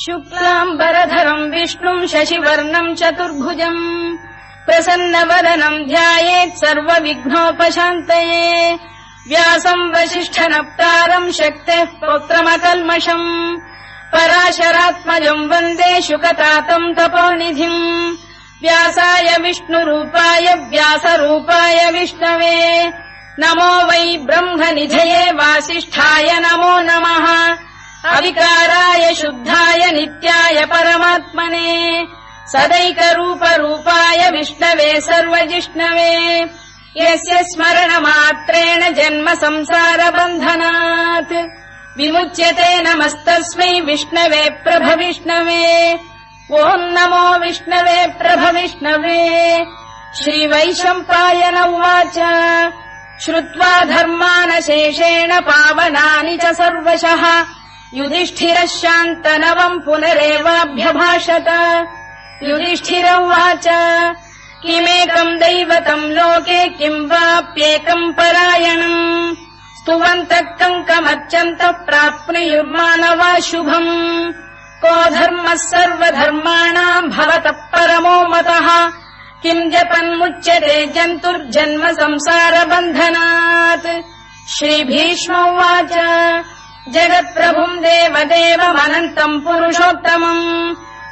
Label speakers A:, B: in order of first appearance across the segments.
A: शुक्लाम्बरधरम् विष्णुम् शशिवर्णम् चतुर्भुजम् प्रसन्नवदनम् ध्यायेत् सर्वविघ्नोपशान्तये व्यासम् वसिष्ठनप्तारम् शक्तेः पौत्रमकल्मषम् पराशरात्मजम् वन्दे शुकतातम् तपोनिधिम् व्यासाय विष्णुरूपाय व्यासरूपाय विष्णवे नमो वै ब्रह्मनिधये वासिष्ठाय नमो नमः अविकाराय शुद्धाय नित्याय परमात्मने सदैकरूपरूपाय विष्णवे सर्वजिष्णवे यस्य स्मरणमात्रेण जन्म संसारबन्धनात् विमुच्यते नमस्तस्मै विष्णवे प्रभविष्णवे ओम् नमो विष्णवे प्रभविष्णवे श्रीवैशम्पायन उवाच श्रुत्वा धर्मानशेषेण पावनानि च सर्वशः युधिष्ठिरः शान्तनवम् पुनरेवाभ्यभाषत युधिष्ठिर उवाच किमेकम् दैवतम् लोके किम् वाप्येकम् परायणम् स्तुवन्तः कङ्कमर्चन्तः प्राप्नुयुर्मानवा शुभम् को धर्मः सर्वधर्माणाम् भवतः परमो मतः किम् जपन्मुच्यते जन्तुर्जन्म संसारबन्धनात् श्रीभीष्म उवाच जगत्प्रभुम् देवदेवमनन्तम् पुरुषोत्तमम्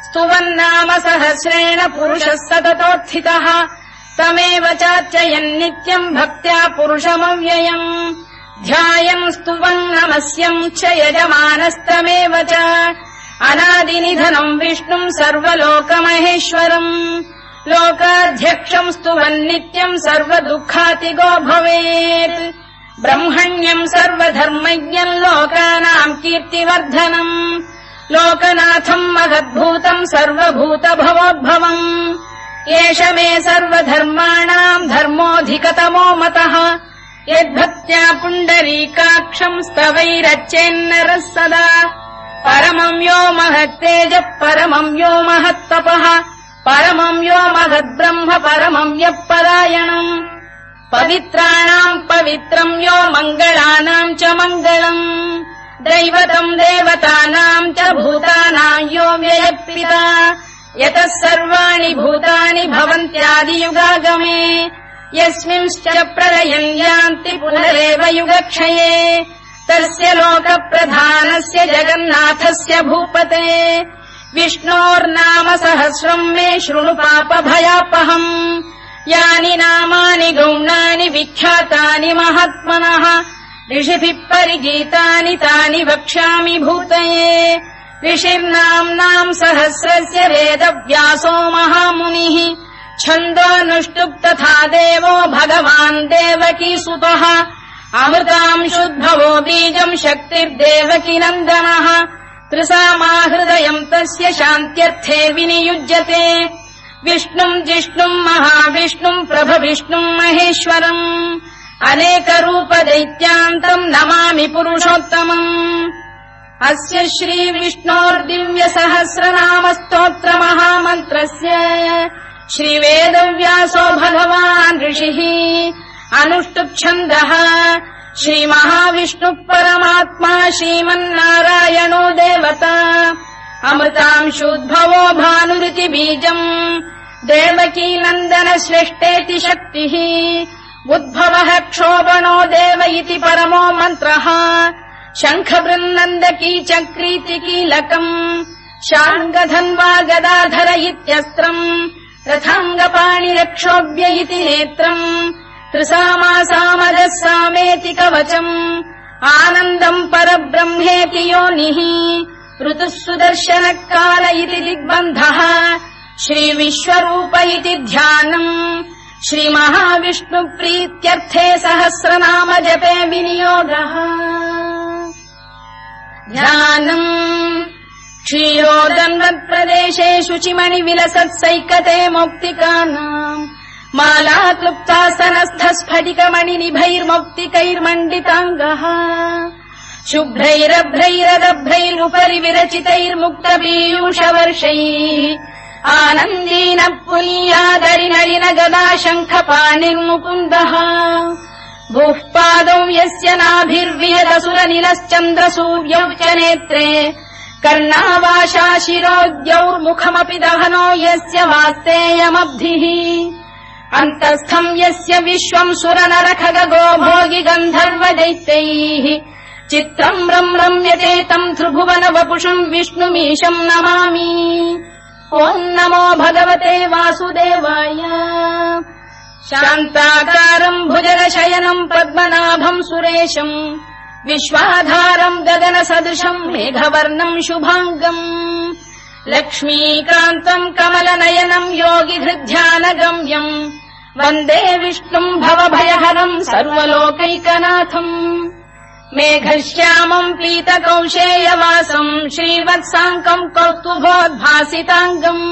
A: स्तुवन्नाम सहस्रेण पुरुषः सततोत्थितः तमेव चार्चयन्नित्यम् भक्त्या पुरुषमव्ययम् ध्यायम् स्तुवन् नमस्यम् च यजमानस्तमेव च अनादिनिधनम् विष्णुम् सर्वलोकमहेश्वरम् लोकाध्यक्षम् स्तुवन्नित्यम् सर्वदुःखातिगो भवेत् ब्रह्मण्यम् सर्वधर्मज्ञम् लोकानाम् कीर्तिवर्धनम् लोकनाथम् महद्भूतम् सर्वभूतभवोद्भवम् एष मे सर्वधर्माणाम् धर्मोऽधिकतमो मतः यद्भक्त्या पुण्डरीकाक्षम् स्तवैरच्चेन्नरः सदा परमम् यो महत्तेजः परमम् यो महत्तपः परमम् यो महद्ब्रह्म परमम् यः परायणम् पवित्राणाम् पवित्रम् यो मङ्गलानाम् च मङ्गलम् दैवतम् देवतानाम् च भूतानाम् यो व्ययः यतः सर्वाणि भूतानि भवन्त्यादियुगागमे यस्मिंश्च प्रलयम् यान्ति पुनरेव युगक्षये तस्य लोकप्रधानस्य जगन्नाथस्य भूपते विष्णोर्नाम सहस्रम् मे शृणु पापभयापहम् यानि नामानि गौणानि विख्यातानि महात्मनः ऋषिभिः परिगीतानि तानि वक्ष्यामि भूतये ऋषिर्नाम्नाम् सहस्रस्य वेदव्यासो महामुनिः छन्दोऽनुष्टुप् तथा देवो भगवान् देवकीसुतः अमृतांशुद्भवो बीजम् शक्तिर्देवकीनन्दनः त्रिसामाहृदयम् तस्य शान्त्यर्थे विनियुज्यते विष्णुम् जिष्णुम् महाविष्णुम् प्रभविष्णुम् महेश्वरम् अनेकरूपदैत्यान्तम् नमामि पुरुषोत्तमम् अस्य श्रीविष्णोर्दिव्यसहस्रनामस्तोत्रमहामन्त्रस्य श्रीवेदव्यासो भगवान् ऋषिः अनुष्टुप्छन्दः श्रीमहाविष्णुः परमात्मा श्रीमन्नारायणो देवता अमृतांशुद्भवो भानुरिति बीजम् देवकीनन्दन श्रेष्ठेति शक्तिः उद्भवः क्षोभणो देव इति परमो मन्त्रः शङ्खबृन्नन्दकी चक्रीति कीलकम् शार्ङ्गधन्वा गदाधर इत्यस्त्रम् रथाङ्गपाणिरक्षोभ्य इति नेत्रम् त्रिसामासामजः सामेति कवचम् आनन्दम् परब्रह्मेति योनिः ऋतुः सुदर्शनकाल इति दिग्बन्धः श्रीविश्वरूप इति ध्यानम् श्रीमहाविष्णुप्रीत्यर्थे सहस्रनाम जपे विनियोगः ध्यानम् क्षीरोदन्वत्प्रदेशे शुचिमणिविलसत्सैकते मौक्तिकानाम् माला क्लुप्तासनस्थ स्फटिकमणिनिभैर्मौक्तिकैर्मण्डिताङ्गः शुभ्रैरभ्रैरदभ्रैरुपरि विरचितैर्मुक्तपीयूषवर्षैः आनन्दीन पुल्यादरिनलिन गदा शङ्खपाणिर्मुकुन्दः भूः पादौ यस्य नाभिर्विहदसुरनिलश्चन्द्रसूर्यौ च नेत्रे कर्णावाशा शिरोद्यौर्मुखमपि दहनो यस्य वास्तेयमब्धिः अन्तस्थम् यस्य विश्वम् सुरनरखगो भोगि गन्धर्व दैत्यैः चित्रम् रम्यते तम् त्रिभुवन वपुषम् विष्णुमीशम् नमामि। ॐ नमो भगवते वासुदेवाय। शान्ताकारम् भुजगशयनम् पद्मनाभम् सुरेशम् विश्वाधारम् गगनसदृशम् मेघवर्णम् शुभाङ्गम् लक्ष्मीकान्तम् कमलनयनम् योगिहृद्ध्यानगम्यम् वन्दे विष्णुम् भवभयहरम् सर्वलोकैकनाथम् मेघश्यामम् पीतकौशेयवासम् श्रीवत्साङ्कम् कौस्तुभोद्भासिताङ्गम्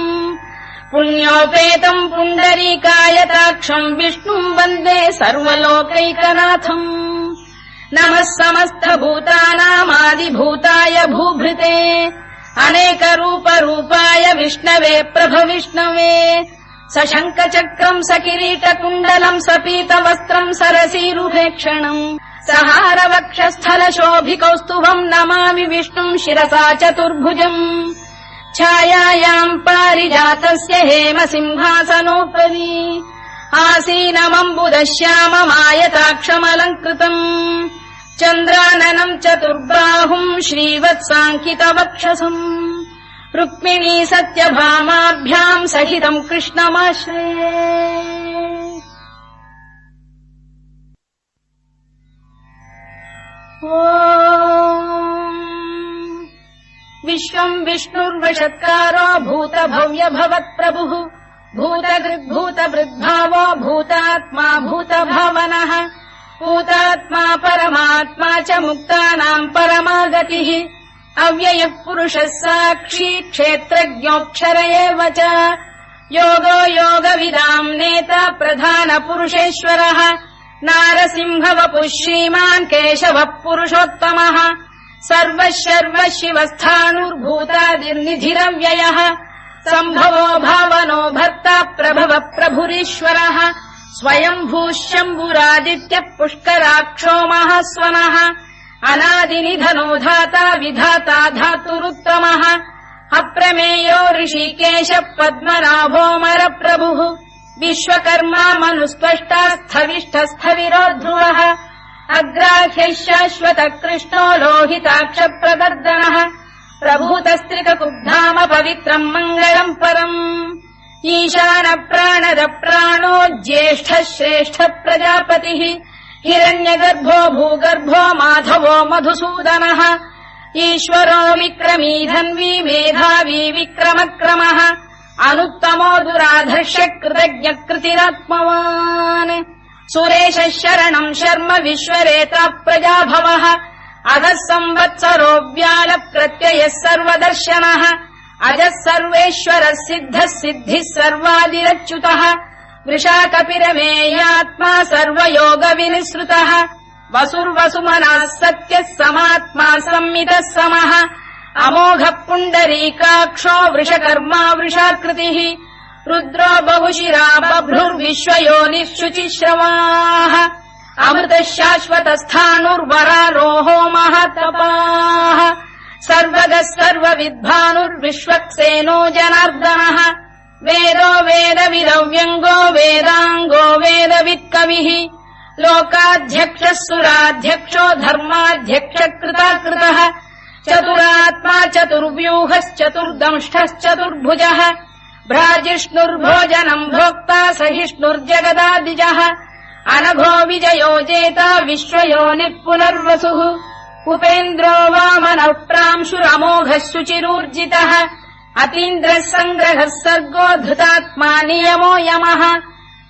A: पुण्योपेतम् पुण्डरीकायताक्षम् विष्णुम् वन्दे सर्वलोकैकनाथम् नमः समस्तभूतानामादिभूताय भूभृते अनेकरूपरूपाय विष्णवे प्रभविष्णवे सशङ्खचक्रम् सकिरीटकुण्डलम् सपीतवस्त्रम् सरसीरुभेक्षणम् सहारवक्षस्थलशोभिकौस्तुभम् नमामि विष्णुम् शिरसा चतुर्भुजम् छायायाम् पारिजातस्य हेमसिंहासनोपरि आसीनमम्बुदश्याममायताक्षमलङ्कृतम् चन्द्राननम् चतुर्बाहुम् श्रीवत्साङ्कितवक्षसम् रुक्मिणी सत्यभामाभ्याम् सहितम् कृष्णमाश्रये। विश्वम् विष्णुर्वषत्कारो भूतभव्य भवत्प्रभुः भूतकृद्भूतभृद्भावो भूतात्मा भूतभावनः भूतात्मा परमात्मा च मुक्तानाम् परमागतिः अव्ययः पुरुषः साक्षी क्षेत्रज्ञोऽक्षर एव च योगो योगविदाम् नेता प्रधानपुरुषेश्वरः नारसिंहवपुः श्रीमान् केशवः पुरुषोत्तमः सर्वः शर्वः शिवस्थाणुर्भूतादिर्निधिरव्ययः सम्भवो भावनो भर्ता प्रभवः प्रभुरीश्वरः स्वयम्भूः शम्भुरादित्यः पुष्कराक्षो महास्वनः अनादिनिधनो धाता विधाता धातुरुत्तमः अप्रमेयो ऋषिकेशः पद्मनाभोऽमरप्रभुः विश्वकर्मा मनुस्पष्टा स्थविष्ठस्थविरो ध्रुवः अग्राह्यः शाश्वतः कृष्णो लोहिताक्षप्रदर्दनः प्रभूतस्त्रिककुब्धाम पवित्रम् मङ्गलम् परम् ईशानप्राणदप्राणो ज्येष्ठः श्रेष्ठः प्रजापतिः हिरण्यगर्भो भूगर्भो माधवो मधुसूदनः ईश्वरो विक्रमी धन्वी मेधावी विक्रमक्रमः अनुत्तमो दुराधर्ष्य कृतज्ञकृतिरात्मवान् सुरेशः शरणम् शर्म विश्वरेता प्रजाभवः अधः संवत्सरो व्यालप्रत्ययः सर्वदर्शनः अजः सर्वेश्वरः सिद्धः सिद्धिः सर्वादिरच्युतः वृषाकपिरमेयात्मा सर्वयोगविनिसृतः वसुर्वसुमनः सत्यः समात्मा संमितः समः अमोघः पुण्डरीकाक्षो वृषकर्मा वृषाकृतिः रुद्रो बहुशिरा बभ्रुर्विश्वयोनिः शुचिश्रवाः अमृतः शाश्वतस्थाणुर्वरारोहो महातपाः सर्वगः सर्वविद्भानुर्विश्वक्सेनो जनार्दनः वेदो वेदविदव्यङ्गो वेदाङ्गो वेदवित्कविः लोकाध्यक्षः सुराध्यक्षो धर्माध्यक्षकृताकृतः चतुरात्मा चतुर्व्यूहश्चतुर्दंष्टश्चतुर्भुजः भ्राजिष्णुर्भोजनम् भोक्ता सहिष्णुर्जगदादिजः अनघो विजयो जेता विश्वयोनिः पुनर्वसुः उपेन्द्रो वामनः प्रांशुरमोघः शुचिरूर्जितः अतीन्द्रः सङ्ग्रहः सर्गो धृतात्मा नियमो यमः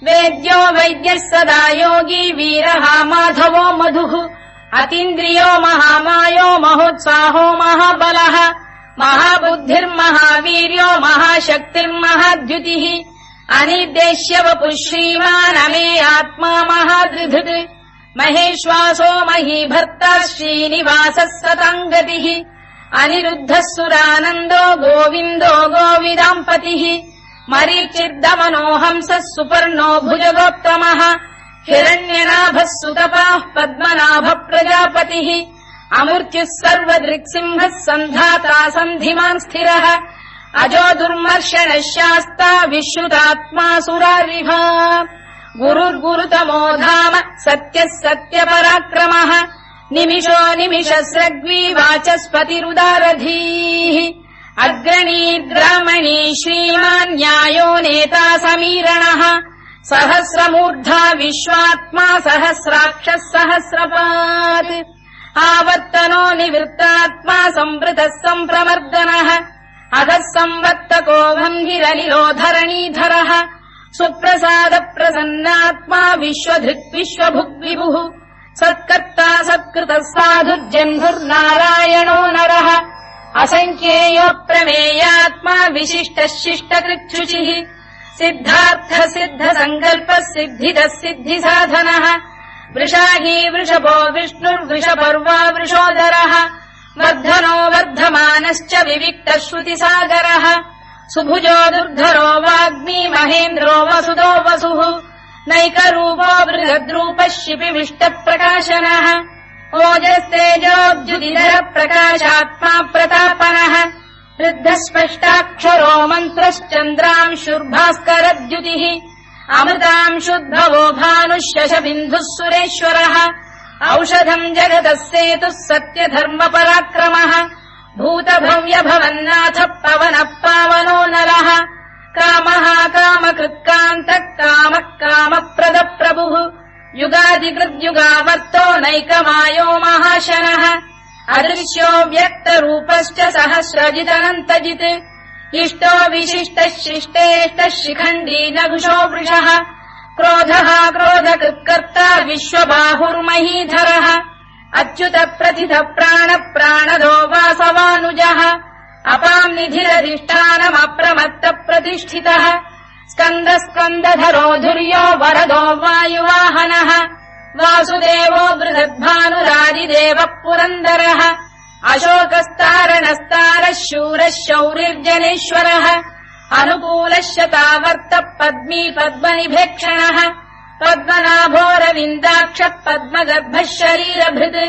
A: वेद्यो वैद्यः सदा योगी वीरः माधवो मधुः अतीन्द्रियो महामायो महोत्साहो महाबलः महाबुद्धिर्महावीर्यो महाशक्तिर्महाद्युतिः अनिर्देश्य वपुः श्रीमान् अमे आत्मा महादृधृत् महेश्वासो महीभर्ता श्रीनिवासः सताङ्गतिः अनिरुद्धः सुरानन्दो गोविन्दो गोविदाम्पतिः मरीचिर्दमनो हंसः सुपर्णो भुजगोत्तमः हिरण्यनाभः सुतपाः पद्मनाभः प्रजापतिः अमृत्युः सर्वदृक्सिंहः सन्धाता सन्धिमान् स्थिरः अजो दुर्मर्षणः शास्ता विश्रुतात्मा सुरारिः गुरुर्गुरुतमो धाम सत्यः सत्यपराक्रमः निमिषो निमिषस्रग्वी वाचस्पतिरुदारधीः अग्रणीर्ग्रामणी श्रीमान् न्यायो नेता समीरणः सहस्रमूर्धा विश्वात्मा सहस्राक्षः सहस्रपात् आवर्तनो निवृत्तात्मा संवृतः सम्प्रमर्दनः अधः संवर्तको वह्निरनिलो धरणीधरः सुप्रसाद प्रसन्नात्मा विश्वधृक् विश्वभुग्विभुः सत्कर्ता सत्कृतः साधुर्जन्धुर्नारायणो नरः असङ्ख्येयो प्रमेयात्मा विशिष्टः शिष्टकृच्छुचिः सिद्धार्थ सिद्ध सङ्कल्पः सिद्धिदः सिद्धिसाधनः वृषाही वृषभो विष्णुर्वृषपर्वा वृषोदरः वर्धनो वर्धमानश्च विविक्तः श्रुतिसागरः सुभुजो दुर्धरो वाग्मी महेन्द्रो वसुदो वसुः नैकरूपो बृहद्रूपः शिपिविष्टप्रकाशनः ओजस्तेजोऽब्जुदिधर प्रकाशात्मा प्रतापनः वृद्धः स्पष्टाक्षरो मन्त्रश्चन्द्रांशुर्भास्करद्युतिः अमृतांशुद्भवो भानुः शशबिन्धुः सुरेश्वरः औषधम् जगतः सेतुः सत्यधर्मपराक्रमः भूतभव्यभवन्नाथः पवनः पावनो नरः कामः कामकृत्कान्तः कामः कामप्रदप्रभुः युगादिकृद्युगावर्तो नैकमायो महाशनः अदृश्यो व्यक्तरूपश्च सहस्रजिदनन्तजित् इष्टो विशिष्टः शिष्टेष्टः शिखण्डी नघुषो वृषः क्रोधः क्रोधकृत्कर्ता विश्वबाहुर्महीधरः अच्युत प्रथित प्राण प्राणदो वासवानुजः अपाम् निधिरधिष्ठानमप्रमत्त प्रतिष्ठितः स्कन्द स्कन्दधरो धुर्यो वरदो वायुवाहनः वासुदेवो बृहद्भानुरादिदेवः पुरन्दरः अशोकस्तारणस्तारः शूरः शौरिर्जनेश्वरः अनुकूलः शतावर्तः पद्मी पद्मनिभेक्षणः पद्मनाभोरविन्दाक्षः पद्मगर्भः शरीरभृत्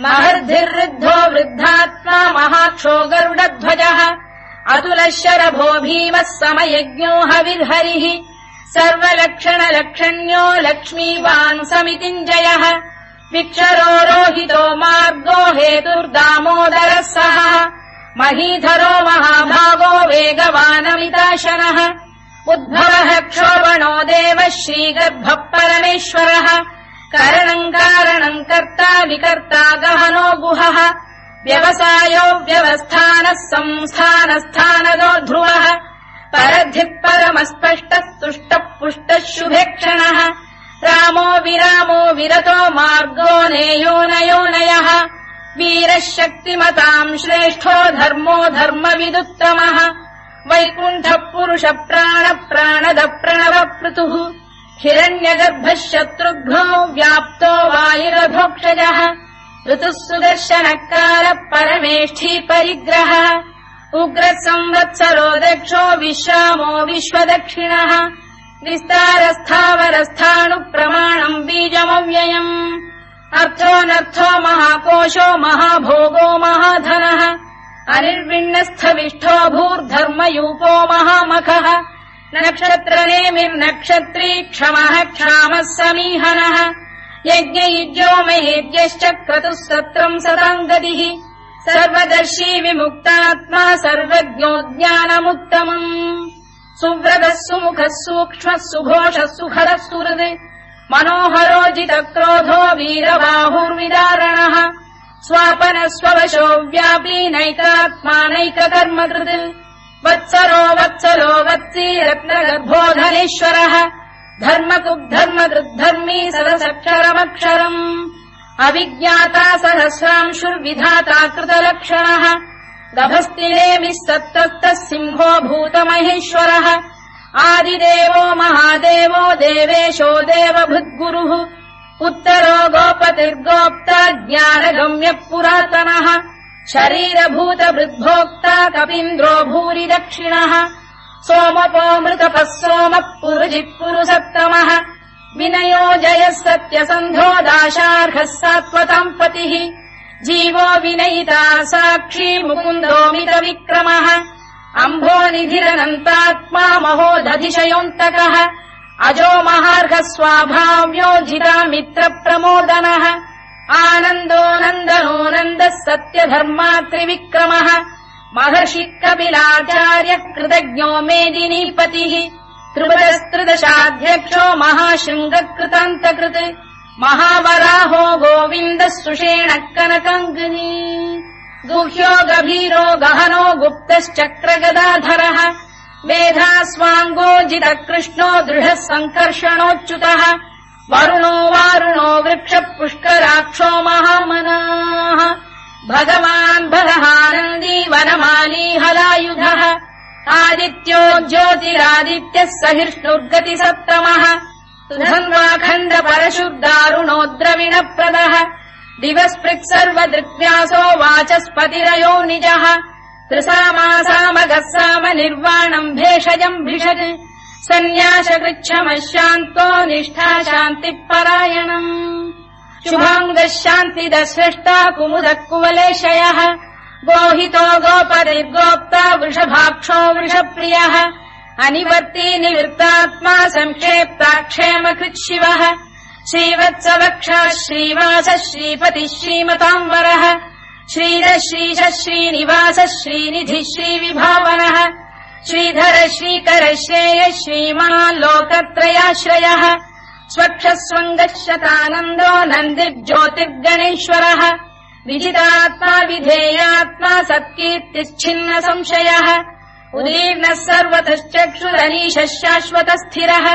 A: महर्धिर्वृद्धो वृद्धात्मा महाक्षो गरुडध्वजः अतुलः शरभो भीमः समयज्ञो हविर्हरिः सर्वलक्षणलक्षण्यो लक्ष्मीवान् समितिञ्जयः विक्षरो रोहितो मार्गो हेतुर्दामोदरः सः महीधरो महाभागो वेगवानमिताशनः उद्भवः क्षोभणो देवः श्रीगर्भः परमेश्वरः करणम् कारणम् कर्ता विकर्ता गहनो गुहः व्यवसायो व्यवस्थानः संस्थानस्थानदो ध्रुवः परद्धिः परमस्पष्टः तुष्टः पुष्टः शुभेक्षणः रामो विरामो विरतो मार्गो नेयो नयोनयः वीरः शक्तिमताम् श्रेष्ठो धर्मो धर्मविदुत्तमः वैकुण्ठः पुरुष प्राण प्राणद प्रणव पृतुः हिरण्यगर्भः शत्रुघ्नो व्याप्तो वायुरभोक्षजः ऋतुः सुदर्शनकार परमेष्ठी परिग्रहः उग्रः संवत्सरो दक्षो विश्रामो विश्वदक्षिणः विस्तारस्थावरस्थाणुप्रमाणम् बीजमव्ययम् अर्थोऽनर्थो महाकोशो महाभोगो महाधनः अनिर्विण्णस्थविष्ठो भूर्धर्मयूपो महामखः नक्षत्रनेमिर्नक्षत्री क्षमः क्षामः समीहनः यज्ञयुज्यो महेज्यश्च क्रतुः सत्रम् सताम् गतिः सर्वदर्शी विमुक्तात्मा सर्वज्ञो ज्ञानमुत्तमम् सुव्रतः सुमुखः सूक्ष्मः सुघोषः सुखरः सुहृद् मनोहरोजितक्रोधो वीरबाहुर्विदारणः स्वापनः स्ववशो व्यापी नैकात्मा नैककर्मकृत् वत्सरो वत्सलो वत्सी रत्नगर्भोधनेश्वरः धर्मकृद्धर्मकृद्धर्मी सरसक्षरमक्षरम् अविज्ञाता सहस्रांशुर्विधाता कृतलक्षणः गभस्तिनेमिः सत्तस्तः सिंहो भूतमहेश्वरः आदिदेवो महादेवो देवेशो देवभृद्गुरुः उत्तरो गोपतिर्गोप्ता ज्ञानगम्यः पुरातनः शरीरभूतभृद्भोक्ता कपीन्द्रो भूरि दक्षिणः सोमपोऽमृतपः सोमः पुरुजिः पुरुसत्तमः विनयो जयः सत्यसन्धो दाशार्हः सात्वताम् पतिः जीवो विनयिता साक्षी मुकुन्दोमित विक्रमः अम्भोनिधिरनन्तात्मा महोदधिशयोऽन्तकः अजो महार्घ स्वाभाव्यो जितामित्र प्रमोदनः आनन्दो नन्दनो नन्दः सत्यधर्मात्रिविक्रमः महर्षि कपिलाचार्य कृतज्ञो मेदिनीपतिः त्रिपुरस्त्रिदशाध्यक्षो महाशृङ्गकृतान्तकृत् महावराहो गोविन्दः सुषेणः कनकाङ्गनी गुह्यो गभीरो गहनो गुप्तश्चक्रगदाधरः वेधास्वाङ्गो जितकृष्णो दृढः सङ्कर्षणोच्युतः वरुणो वारुणो वृक्षः पुष्कराक्षो महामनाः भगवान् भरहानन्दी वनमाली हलायुधः आदित्यो ज्योतिरादित्यः सहिष्णुर्गतिसत्तमः सुधन्वाखण्ड परशुर्दारुणो द्रविणप्रदः दिवस्पृक् सर्वदृग्व्यासो वाचस्पतिरयो निजः त्रिसामासामगः साम निर्वाणम् भेषजम् भिषज सन्न्यासकृच्छमः शान्तो निष्ठा शान्तिपरायणम् शुभाङ्गः शान्तिदः स्रष्टा कुमुदः कुवलेशयः गोहितो गोपतिर्गोप्ता वृषभाक्षो वृषप्रियः अनिवर्ती निवृत्तात्मा संक्षेप्ता क्षेमकृच्छिवः श्रीवत्सवक्षः श्रीवासः श्रीपतिः श्रीमताम्बरः श्रीधः श्रीशः श्रीनिवासः श्रीनिधिः श्रीविभावनः श्रीधर श्रीकर श्रेयः श्रीमान् लोकत्रयाश्रयः स्वक्षस्वङ्गः शतानन्दो नन्दिर्ज्योतिर्गणेश्वरः विजितात्मा विधेयात्मा सत्कीर्तिश्छिन्न संशयः उदीर्णः सर्वतश्चक्षुरनीशः शाश्वतः स्थिरः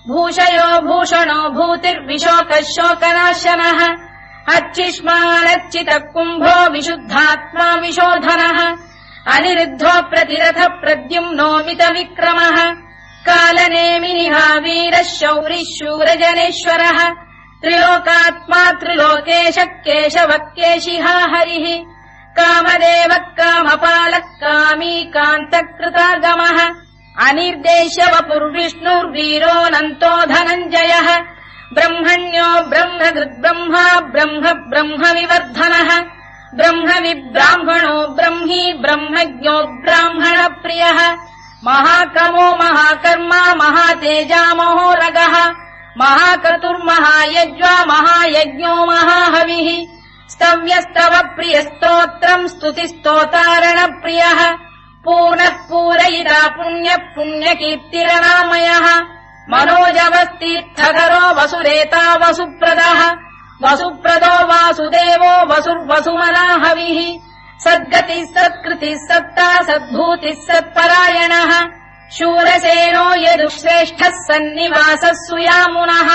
A: भूषयो भूषणो भूतिर्विशोकः शोकनाशनः अर्चिष्मानर्चितः कुम्भो विशुद्धात्मा विशोधनः अनिरुद्धो प्रतिरथ प्रद्युम्नोमित विक्रमः कालनेमिनिहा वीरः शौरिः शूरजनेश्वरः त्रिलोकात्मा त्रिलोकेशः केशवः केशिहा हरिः कामदेवः कामपालः कामी कान्तकृतागमः अनिर्देश्यवपुर्विष्णुर्वीरोऽनन्तो धनञ्जयः ब्रह्मण्यो ब्रह्मकृद्ब्रह्मा ब्रह्म ब्रह्मविवर्धनः ब्रह्मविब्राह्मणो ब्रह्मी ब्रह्मज्ञो ब्राह्मणप्रियः महाक्रमो महाकर्मा महातेजा महोरगः महाक्रतुर्महायज्वा महायज्ञो महाहविः स्तव्यस्तव प्रियस्तोत्रम् स्तुतिस्तोतारणप्रियः पूर्णः पूरयिता पुण्यः पुण्यकीर्तिरनामयः मनोजवस्तीर्थकरो वसुरेता वसुप्रदः वसुप्रदो वासुदेवो वसुर्वसुमनाहविः सद्गतिः सत्कृतिः सत्ता सद्भूतिः सत्परायणः शूरसेनो यदुश्रेष्ठः सन्निवासः सुयामुनः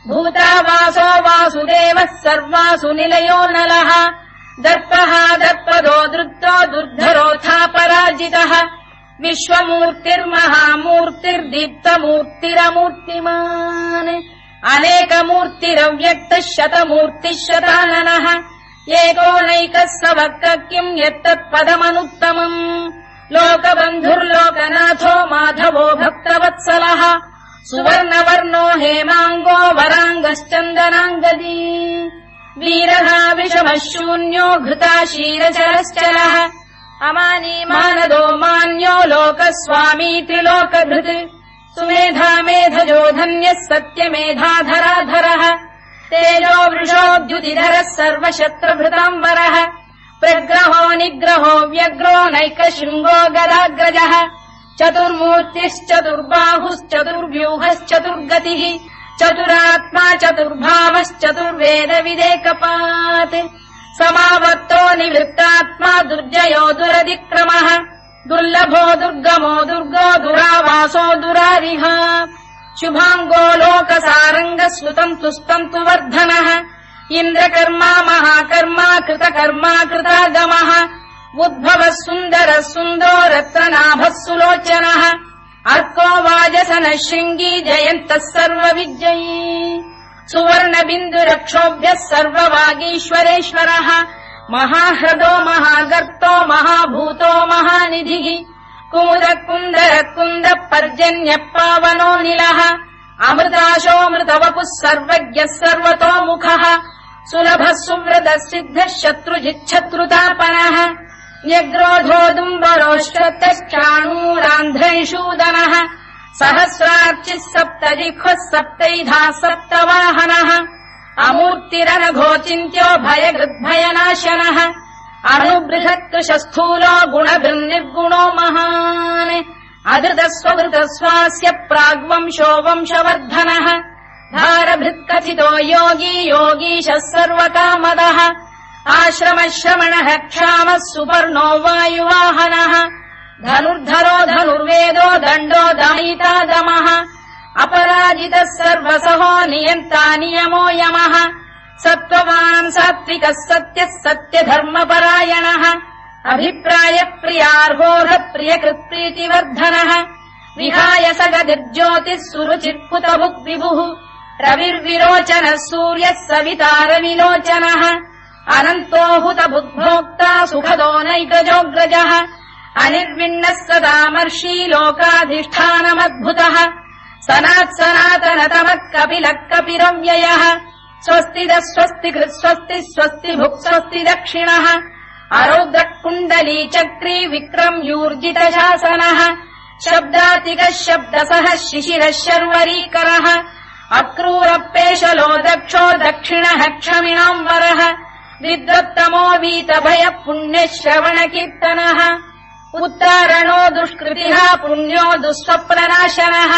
A: भूतावासो वासुदेवः सर्वासु निलयो नलः दर्पः दर्पदो दृप्तो दुर्धरोऽथापराजितः विश्वमूर्तिर्महामूर्तिर्दीप्तमूर्तिरमूर्तिमान् अनेकमूर्तिरव्यक्तः शतमूर्तिः शताननः एकोनैकः सवक् किम् यत्तत्पदमनुत्तमम् लोकबन्धुर्लोकनाथो माधवो भक्तवत्सलः सुवर्णवर्णो हेमाङ्गो वराङ्गश्चन्दनाङ्गदी वीरः विषमः शून्यो घृताशीरचरश्चरः अमानी मानदो मान्यो लोकस्वामी त्रिलोकभृत् सुमेधा मेधजो धन्यः सत्यमेधाधराधरः तेजो वृषोद्युतिधरः सर्वशत्रभृताम्बरः प्रग्रहो निग्रहो व्यग्रो नैकशृङ्गो गदाग्रजः चतुर्मूर्तिश्चतुर्बाहुश्चतुर्व्यूहश्चतुर्गतिः चतुरात्मा चतुर्भावश्चतुर्वेदविदेकपात् समावर्तो निवृत्तात्मा दुर्जयो दुरतिक्रमः दुर्लभो दुर्गमो दुर्गो दुरावासो दुरारिः शुभाङ्गो लोकसारङ्गः सुतम् तुस्तम् तु वर्धनः इन्द्रकर्मा महाकर्मा कृतकर्मा कृतागमः उद्भवः सुन्दरः सुन्दो रत्ननाभः सुलोचनः अर्को वाजसनः शृङ्गी जयन्तः सर्वविजयी सुवर्णबिन्दुरक्षोभ्यः सर्ववागीश्वरेश्वरः महाह्रदो महागर्तो महाभूतो महानिधिः कुमुदकुन्दरकुन्दः पर्जन्यः पावनो निलः अमृताशोऽमृतवपुः सर्वज्ञः सर्वतोमुखः सुलभः सुव्रतः सिद्धः शत्रुजिच्छत्रुतापनः न्यग्रोधोदुम्बरोश्चतश्चाणूरान्ध्रैषूदनः सहस्रार्चिः सप्तजिह्वः सप्तैधा सप्तवाहनः अमूर्तिरनघोचिन्त्यो भयगृद्भयनाशनः अणुबृहत्कृशस्थूलो गुणभिर्निर्गुणो महान् अधृतस्वधृतस्वास्य प्राग्वंशो वंशवर्धनः भारभृत्कथितो योगी योगीशः सर्वकामदः आश्रमश्रमणः क्षामः सुपर्णो वायुवाहनः धनुर्धरो धनुर्वेदो दण्डो दमयिता दमः अपराजितः सर्वसहो नियन्ता नियमो यमः सत्त्ववान् सात्विकः सत्यः सत्यधर्मपरायणः अभिप्रायप्रियार्होः प्रियकृत्प्रीतिवर्धनः विहाय सगदिर्ज्योतिः सुरुचित्कुतभुग्विभुः रविर्विरोचनः सूर्यः सवितारविलोचनः अनन्तो हुतभुग्भोक्ता सुखदो नैकजोऽग्रजः अनिर्विण्णः सदामर्षी लोकाधिष्ठानमद्भुतः सनात्सनातनतमः कपिलः कपिरव्ययः स्वस्तिदः स्वस्तिकृत् स्वस्ति स्वस्ति भुक् स्वस्ति दक्षिणः अरौद्रः कुण्डली चक्री विक्रम्यूर्जितशासनः शब्दातिकः शब्दसः शिशिरः शर्वरीकरः अक्रूरपेशलो दक्षो दक्षिणः क्षमिणाम्बरः विद्वत्तमो वीतभयः पुण्यश्रवणकीर्तनः उत्तारणो दुष्कृतिः पुण्यो दुःस्वप्ननाशनः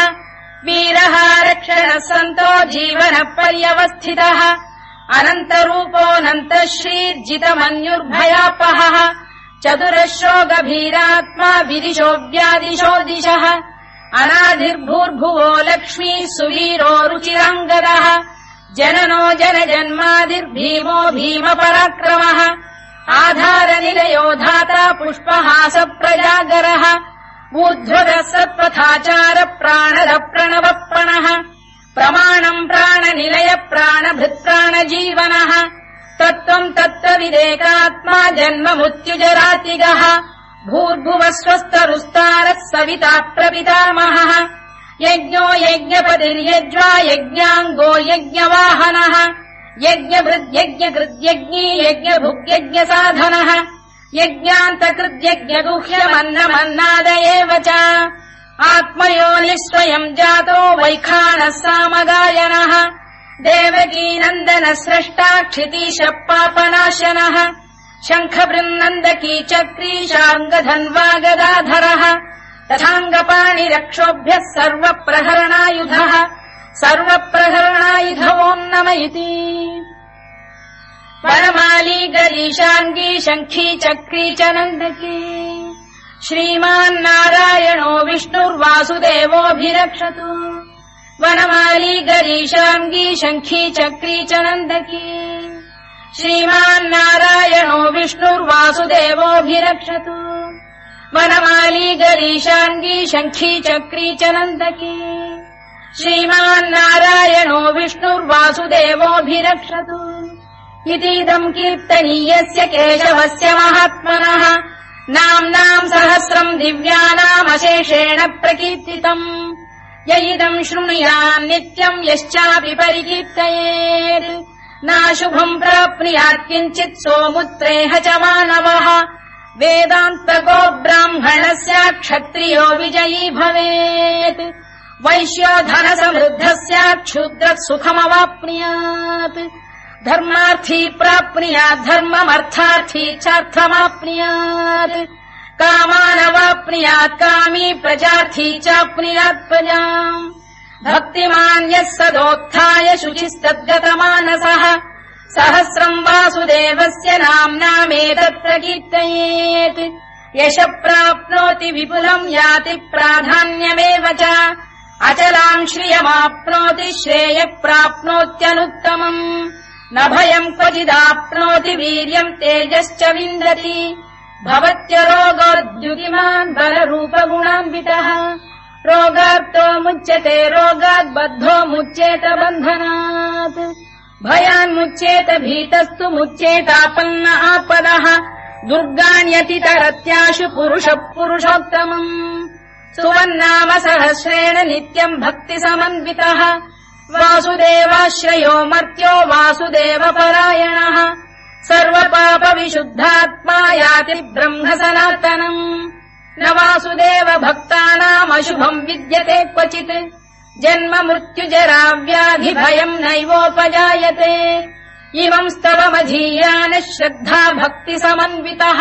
A: वीरः रक्षणः सन्तो जीवनपर्यवस्थितः अनन्तरूपोऽनन्तः श्रीर्जितमन्युर्भयापहः चतुरश्रो गभीरात्मा विदिशो व्यादिशो दिशः अनाधिर्भूर्भुवो लक्ष्मी सुवीरो रुचिराङ्गदः जननो जनजन्मादिर्भीमो भीमपराक्रमः आधारनिलयो धाता पुष्पहास प्रजागरः ऊर्ध्वगः सत्पथाचार प्राणद प्रणवप्रणः प्रमाणम् प्राणनिलय प्राणभृत्प्राणजीवनः तत्त्वम् तत्त्वविदेकात्मा जन्म मृत्युजरातिगः भूर्भुवः स्वस्तरुस्तारः सविता प्रपितामहः यज्ञो यज्ञपतिर्यज्वा यज्ञाङ्गो यज्ञवाहनः यज्ञभृद्यज्ञकृद्यज्ञी यज्ञभुग्यज्ञसाधनः यज्ञान्तकृद्यज्ञगुह्यमन्नमन्नाद एव च आत्मयोनिः स्वयम् जातो वैखानः सामगायनः देवकीनन्दनः स्रष्टा क्षितीशः पापनाशनः शङ्खबृन्नन्दकी चक्री शार्ङ्गधन्वा गदाधरः तथाङ्गपाणिरक्षोभ्यः सर्वप्रहरणायुधः सर्वप्रहरणायुधवो नम इति वनमाली गरीशाङ्गी शङ्खी चक्री च नन्दकी श्रीमान्नारायणो विष्णुर्वासुदेवोऽभिरक्षतु वनमाली गरीशाङ्गी शङ्खी चक्री च नन्दकी श्रीमान्नारायणो विष्णुर्वासुदेवोऽभिरक्षतु वनमाली गरीशाङ्गी शङ्खी चक्री च नन्दकी श्रीमान्नारायणो विष्णुर्वासुदेवोऽभिरक्षतु इतीदम् कीर्तनीयस्य केशवस्य महात्मनः नाम्नाम् सहस्रम् दिव्यानामशेषेण प्रकीर्तितम् य इदम् शृणुयान् नित्यम् यश्चापि परिकीर्तयेत् नाशुभम् प्राप्नुयात् किञ्चित् सोमुत्रेह च मानवः वेदान्तको ब्राह्मणस्य क्षत्रियो विजयी भवेत् वैश्यो धनसमृद्धः स्यात् क्षुद्रः सुखमवाप्नुयात् धर्मार्थी प्राप्नुयात् धर्ममर्थार्थी चार्थमाप्नुयात् कामानवाप्नुयात् कामी प्रजार्थी चाप्नुयात् प्रजाम् भक्तिमान् यः सदोत्थाय शुचिस्तद्गतमानसः सहस्रम् वासुदेवस्य नाम्नामेतत् प्रकीर्तयेत् यशः प्राप्नोति विपुलम् याति प्राधान्यमेव च अचलाम् श्रियमाप्नोति श्रेयः प्राप्नोत्यनुत्तमम् न भयम् क्वचिदाप्नोति वीर्यम् तेजश्च विन्दति भवत्यरोगोद्युतिमान् बलरूपगुणान्वितः रोगार्तो मुच्यते रोगात् बद्धो मुच्येत बन्धनात् भयान्मुच्येत भीतस्तु मुच्येतापन्न आपदः दुर्गाण्यतितरत्याशु पुरुषः पुरुषोत्तमम् सुवन्नाम सहस्रेण नित्यम् भक्तिसमन्वितः वासुदेवाश्रयो मर्त्यो वासुदेवपरायणः सर्वपापविशुद्धात्मा याति ब्रह्म सनातनम् न वासुदेव भक्तानामशुभम् विद्यते क्वचित् जन्म मृत्युजरा व्याधि भयम् नैवोपजायते इमम् स्तवमधीयानः श्रद्धा भक्ति समन्वितः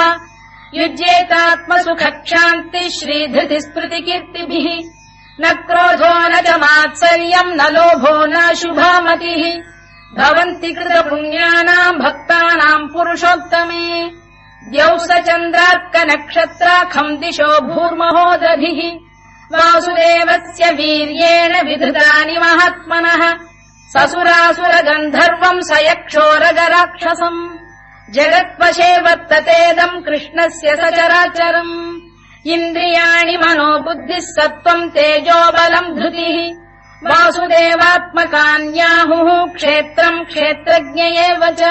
A: युज्येतात्मसुखक्षान्ति श्रीधृतिस्मृतिकीर्तिभिः न क्रोधो न च मात्सर्यम् न लोभो न शुभामतिः भवन्ति कृतपुण्यानाम् भक्तानाम् पुरुषोत्तमे द्यौः स चन्द्रार्कनक्षत्राखम् दिशो भूर्महो दधिः वासुदेवस्य वीर्येण विधृतानि महात्मनः ससुरासुरगन्धर्वम् स यक्षोरगराक्षसम् जगत्वशे वर्ततेदम् कृष्णस्य सचराचरम् इन्द्रियाणि मनो बुद्धिः सत्त्वम् तेजो बलम् धृतिः वासुदेवात्मकान्याहुः क्षेत्रम् क्षेत्रज्ञ एव च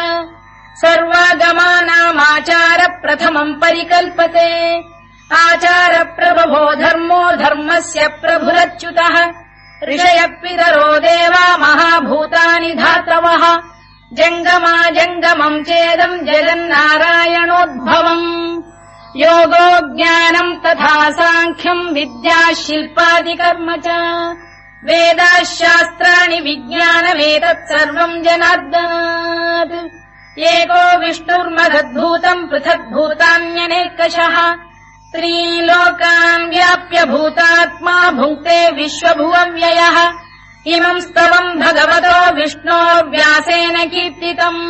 A: सर्वागमानामाचार प्रथमम् परिकल्पते आचार प्रभवो धर्मो धर्मस्य प्रभुरच्युतः ऋषयः पितरो देवा महाभूतानि धातवः जङ्गमा जङ्गमम् चेदम् जगन्नारायणोद्भवम् योगो ज्ञानम् तथा साङ्ख्यम् विद्या शिल्पादिकर्म च वेदाः शास्त्राणि विज्ञानमेतत् सर्वम् जनार्दनात् एको विष्णुर्मदद्भूतम् पृथग्भूतान्यनेकशः त्रीन् लोकान् व्याप्य भूतात्मा भुङ्क्ते विश्वभुवव्ययः इमम् स्तवम् भगवतो विष्णोर्व्यासेन कीर्तितम्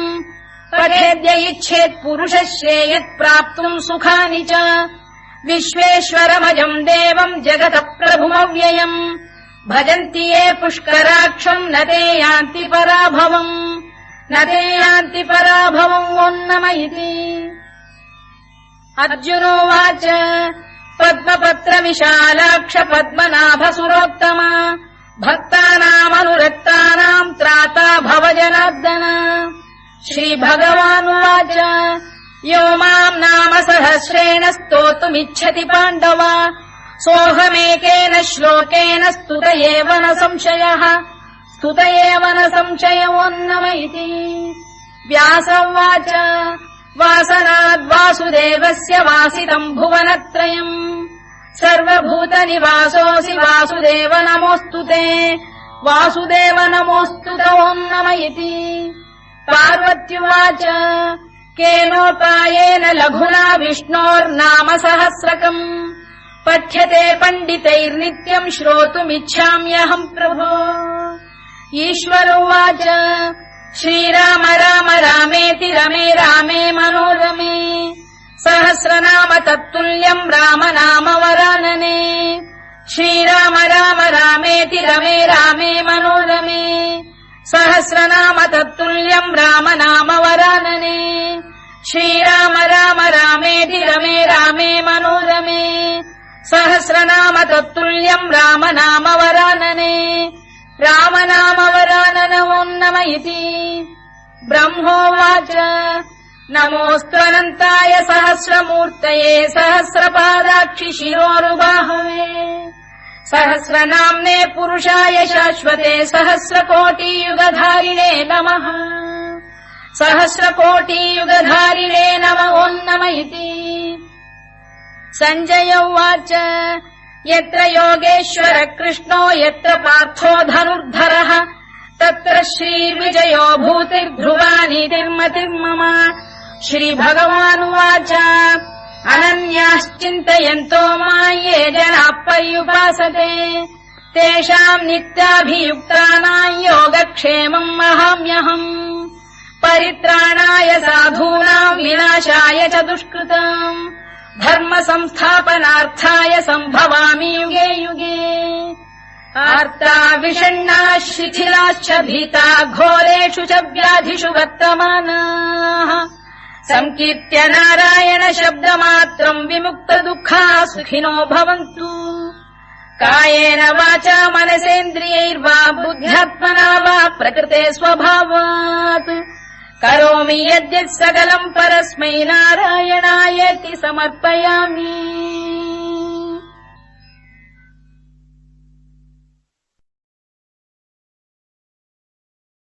A: पठेद्य इच्छेत् पुरुषः श्रेयत् प्राप्तुम् सुखानि च विश्वेश्वरमजम् देवम् जगतः प्रभुमव्ययम् भजन्ति ये पुष्कराक्षम् न ते यान्ति पराभवम् न ते यान्ति पराभवम् वोन्नम इति अर्जुनोवाच पद्मपत्र विशालाक्ष पद्मनाभसुरोत्तम भक्तानामनुरक्तानाम् त्राता भव जनार्दन श्रीभगवानुवाच यो माम् नाम सहस्रेण स्तोतुमिच्छति पाण्डव सोऽहमेकेन श्लोकेन स्तुत एव न संशयः स्तुत एव न संशयोन्नम इति व्यास उवाच वासनाद्वासुदेवस्य वासितम् भुवनत्रयम् सर्वभूतनिवासोऽसि वासुदेव नमोऽस्तु ते वासुदेव नमोऽस्तु ते ओन्नम इति पार्वत्युवाच केनोपायेन लघुना विष्णोर्नाम सहस्रकम् पठ्यते पण्डितैर्नित्यम् श्रोतुमिच्छाम्यहम् प्रभो ईश्वर उवाच श्रीराम राम रामेति रमे रामे मनोरमे सहस्रनाम तत्तुल्यम् राम नाम वरानने श्रीराम राम रामेति रमे रामे मनोरमे सहस्रनाम तत्तुल्यम् राम नाम वरानने श्रीराम राम रामेति रमे रामे मनोरमे सहस्रनाम तत्तुल्यम् राम नाम वरानने राम नाम वरानन ओन्नम इति ब्रह्मोवाच नमोऽस्त्वनन्ताय सहस्रमूर्तये सहस्रपादाक्षि शिरोरुबाहवे सहस्रनाम्ने पुरुषाय शाश्वते सहस्रकोटियुगधारिणे नमः सहस्रकोटियुगधारिणे नम ओन्नम इति सञ्जय उवाच यत्र योगेश्वर कृष्णो यत्र पार्थो धनुर्धरः तत्र श्रीविजयो भूतिर्ध्रुवा नीतिर्मतिर्मम श्रीभगवानुवाच अनन्याश्चिन्तयन्तो मां ये जनाः पर्युपासते तेषाम् नित्याभियुक्तानां योगक्षेमम् वहाम्यहम् परित्राणाय साधूनाम् विनाशाय च दुष्कृताम् धर्म संस्थापनार्थाय सम्भवामि युगे युगे आर्ता विषण्णाः शिथिलाश्च भीता घोरेषु च व्याधिषु वर्तमानाः संकीर्त्य नारायण शब्दमात्रम् विमुक्त दुःखाः सुखिनो भवन्तु कायेन वाचा मनसेन्द्रियैर्वा बुद्ध्यात्मना वा प्रकृते स्वभावात् करोमि यद्यत् सकलम् परस्मै नारायणायेति समर्पयामि।